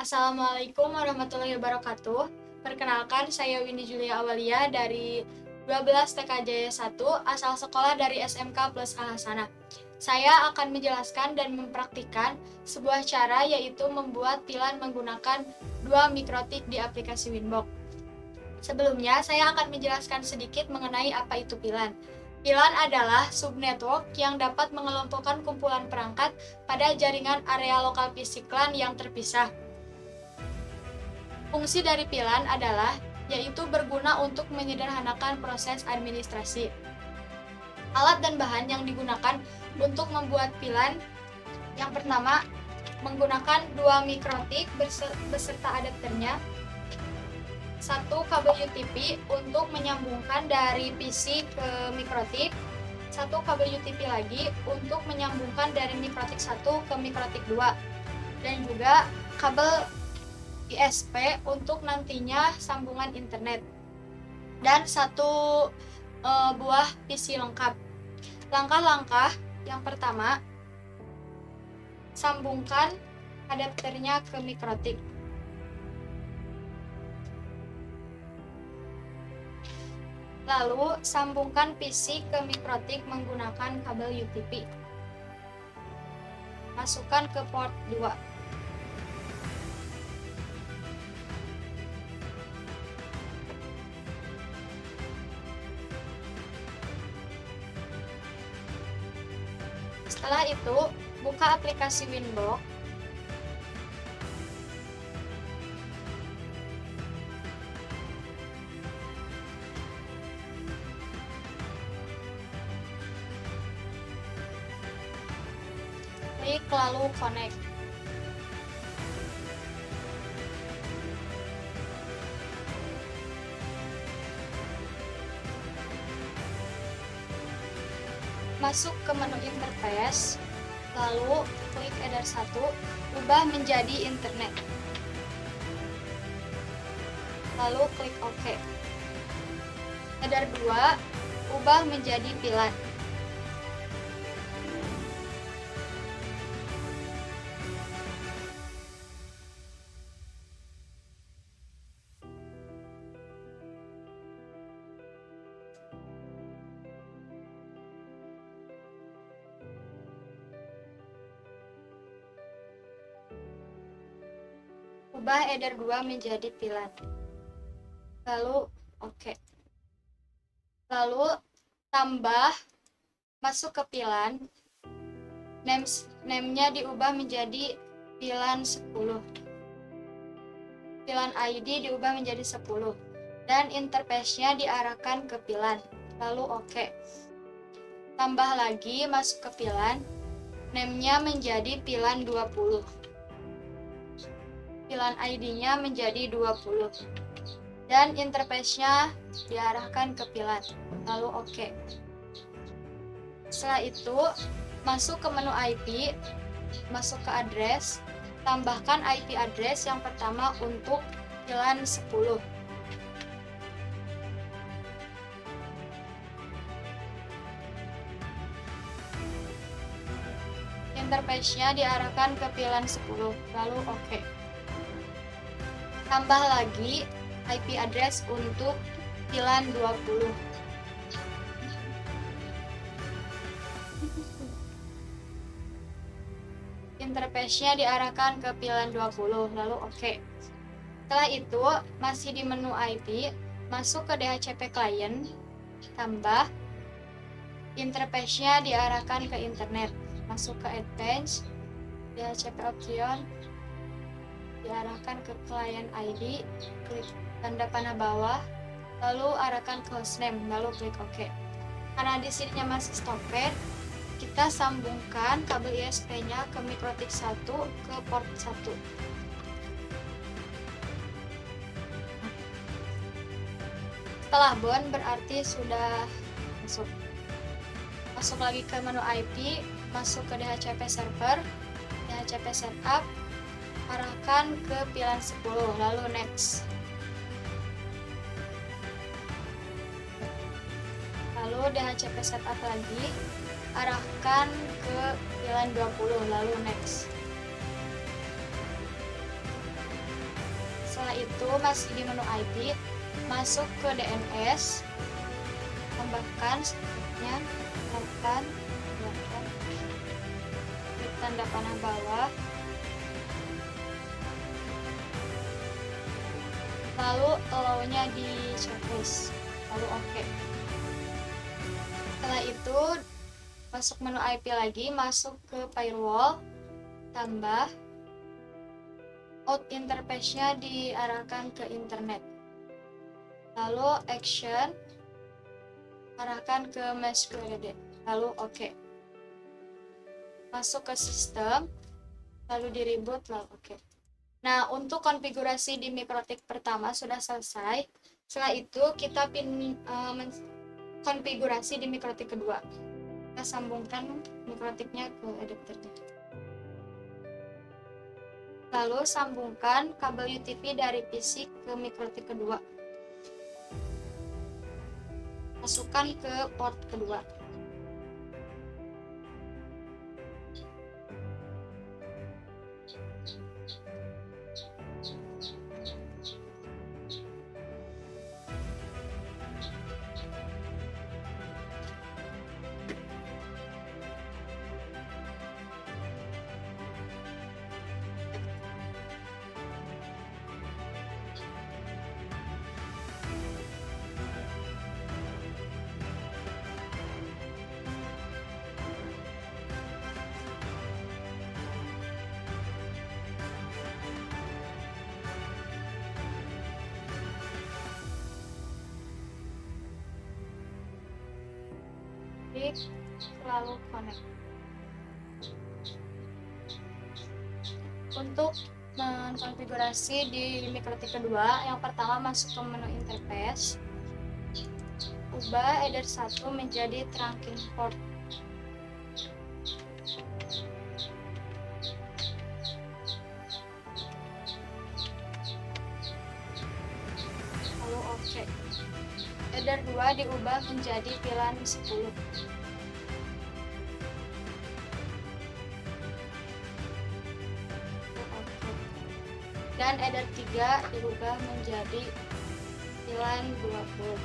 Assalamualaikum warahmatullahi wabarakatuh. Perkenalkan, saya Windy Julia Awalia dari 12 TK Jaya 1, asal sekolah dari SMK Plus Al Hasanah. Saya akan menjelaskan dan mempraktikkan sebuah cara, yaitu membuat pilar menggunakan 2 mikrotik di aplikasi Winbox. Sebelumnya, saya akan menjelaskan sedikit mengenai apa itu pilar. Pilar adalah subnetwork yang dapat mengelompokkan kumpulan perangkat pada jaringan area lokal fisik LAN yang terpisah. Fungsi dari pilar adalah yaitu berguna untuk menyederhanakan proses administrasi. Alat dan bahan yang digunakan untuk membuat pilar: yang pertama, menggunakan 2 mikrotik beserta adapternya, 1 kabel UTP untuk menyambungkan dari PC ke mikrotik, 1 kabel UTP lagi untuk menyambungkan dari mikrotik 1 ke mikrotik 2, dan juga kabel ISP untuk nantinya sambungan internet, dan 1 buah PC lengkap. Langkah-langkah: yang pertama, sambungkan adapternya ke mikrotik. Lalu, sambungkan PC ke mikrotik menggunakan kabel UTP. Masukkan ke port 2. Setelah itu, buka aplikasi Winbox. Klik lalu connect. Masuk ke menu interface, lalu klik header 1, ubah menjadi internet. Lalu klik OK. Header 2, ubah menjadi pilar. Ubah header 2 menjadi pilar. Lalu OK. Lalu tambah, masuk ke pilar. Name-nya diubah menjadi pilar 10. Pilar ID diubah menjadi 10. Dan interface-nya diarahkan ke pilar. Lalu OK. Tambah lagi, masuk ke pilar. Name-nya menjadi pilar 20. Pilar ID-nya menjadi 20. Dan interface-nya diarahkan ke pilar. Lalu OK. Setelah itu, masuk ke menu IP, masuk ke address, tambahkan IP address yang pertama untuk pilar 10. Interface-nya diarahkan ke pilar 10, lalu OK. Tambah lagi IP address untuk pilar 20. Interface-nya diarahkan ke pilar 20, lalu OK. Setelah itu, masih di menu IP, masuk ke DHCP client, tambah, interface-nya diarahkan ke internet, masuk ke advanced, DHCP option, diarahkan ke client ID, klik tanda panah bawah, lalu arahkan ke hostname, lalu klik OK. Karena di sininya masih stopper, kita sambungkan kabel ISP-nya ke mikrotik 1 ke port 1. Setelah bond berarti sudah masuk. Masuk lagi ke menu IP, masuk ke DHCP server, DHCP setup, arahkan ke pilar 10, lalu next. Lalu DHCP setup lagi, arahkan ke pilar 20, lalu next. Setelah itu masih di menu IP, masuk ke DNS, tambahkan selanjutnya, tambahkan, klik tanda panah bawah, lalu allow-nya di shortlist, lalu oke. Setelah itu masuk menu IP lagi, masuk ke firewall, tambah out interface-nya diarahkan ke internet, lalu action arahkan ke MySQLDB, lalu oke. Masuk ke sistem, lalu di reboot, lalu oke. Nah, untuk konfigurasi di mikrotik pertama sudah selesai. Setelah itu kita konfigurasi di mikrotik kedua. Kita sambungkan mikrotiknya ke adapternya. Lalu sambungkan kabel UTP dari PC ke mikrotik kedua. Masukkan ke port kedua. Klik lalu connect. Untuk mengkonfigurasi di mikrotik kedua, yang pertama masuk ke menu interface, ubah header 1 menjadi trunking port. Lalu oke. Header 2 diubah menjadi VLAN 10. Dan header 3 diubah menjadi VLAN 20.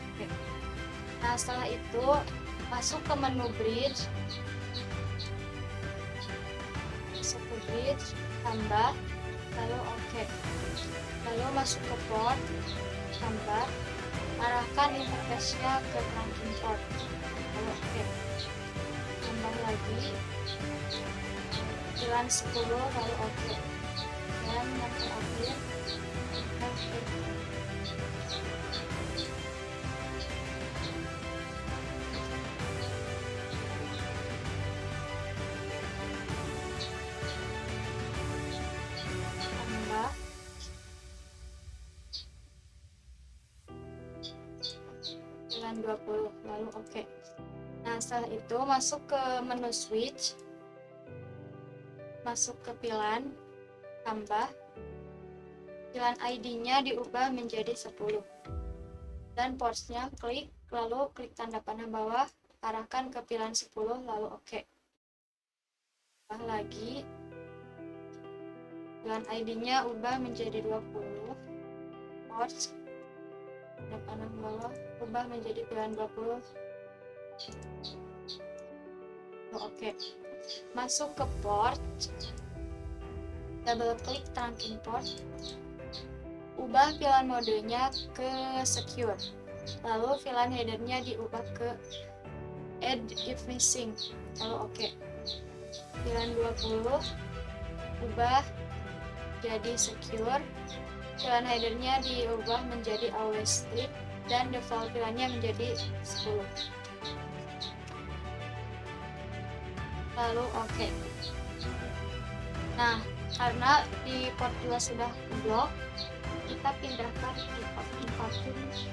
Oke. Nah, setelah itu masuk ke menu bridge, tambah, lalu oke. Lalu masuk ke port, tambah, arahkan interface-nya ke trunking port, lalu oke. Tambah lagi VLAN 10, lalu oke. Dan yang terakhir tambah VLAN 20, lalu oke. Nah, setelah itu masuk ke menu switch, masuk ke VLAN, tambah, VLAN ID-nya diubah menjadi 10. Dan ports-nya klik, lalu klik tanda panah bawah, arahkan ke VLAN 10, lalu oke. Tambah lagi, VLAN ID-nya ubah menjadi 20. Ports, tanda panah bawah, ubah menjadi VLAN 20. Oke. Masuk ke port, double klik trunking port, ubah VLAN modenya ke secure, lalu VLAN headernya diubah ke add if missing, lalu oke. VLAN 20 ubah jadi secure, VLAN headernya diubah menjadi always strip, dan default VLAN-nya menjadi 10. Lalu oke. Nah, karena di port 2 sudah blok, kita pindahkan ke port 4.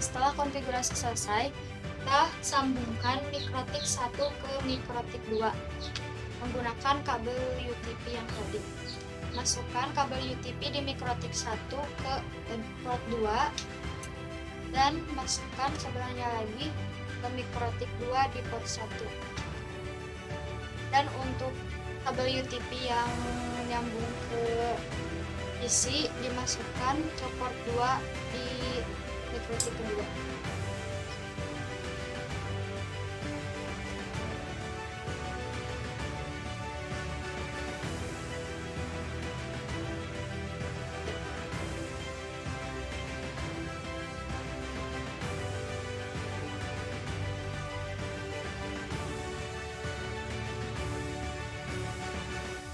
setelah konfigurasi selesai, kita sambungkan mikrotik 1 ke mikrotik 2 menggunakan kabel UTP yang tadi. Masukkan kabel UTP di mikrotik 1 ke port 2 dan masukkan sebelahnya lagi ke mikrotik 2 di port 1. Dan untuk kabel UTP yang nyambung ke PC dimasukkan ke port 2 di mikrotik kedua.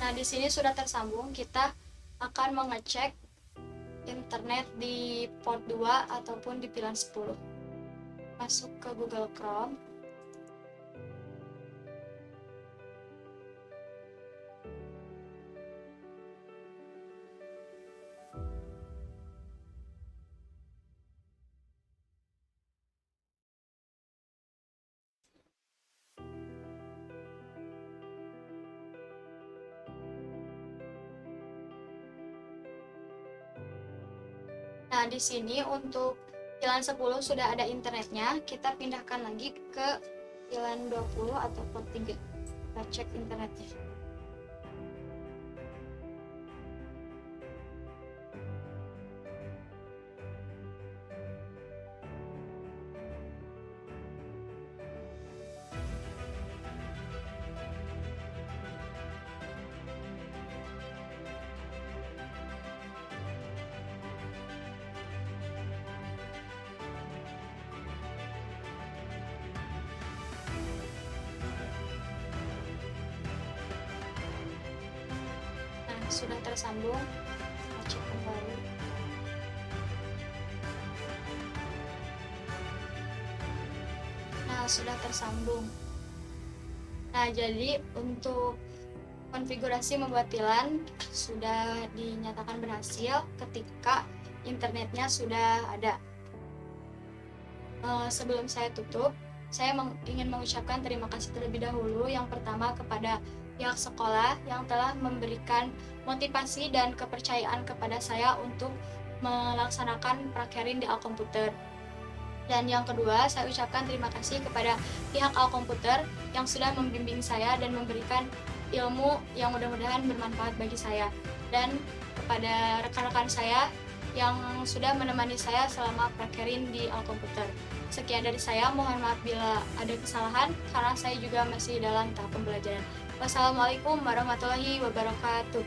Nah, di sini sudah tersambung. Kita akan mengecek internet di port 2 ataupun di pilan 10. Masuk ke Google Chrome. Nah, di sini untuk pilan 10 sudah ada internetnya. Kita pindahkan lagi ke pilan 20 atau port 3. Kita cek internetnya. Sudah tersambung. Kita cek kembali. Nah, sudah tersambung. Nah, jadi untuk konfigurasi membuat pilan sudah dinyatakan berhasil ketika internetnya sudah ada. Sebelum saya tutup, saya ingin mengucapkan terima kasih terlebih dahulu yang pertama kepada pihak sekolah yang telah memberikan motivasi dan kepercayaan kepada saya untuk melaksanakan prakerin di Alkomputer. Dan yang kedua, saya ucapkan terima kasih kepada pihak Alkomputer yang sudah membimbing saya dan memberikan ilmu yang mudah-mudahan bermanfaat bagi saya. Dan kepada rekan-rekan saya yang sudah menemani saya selama prakerin di Alkomputer. Sekian dari saya, mohon maaf bila ada kesalahan karena saya juga masih dalam tahap pembelajaran. Wassalamualaikum warahmatullahi wabarakatuh.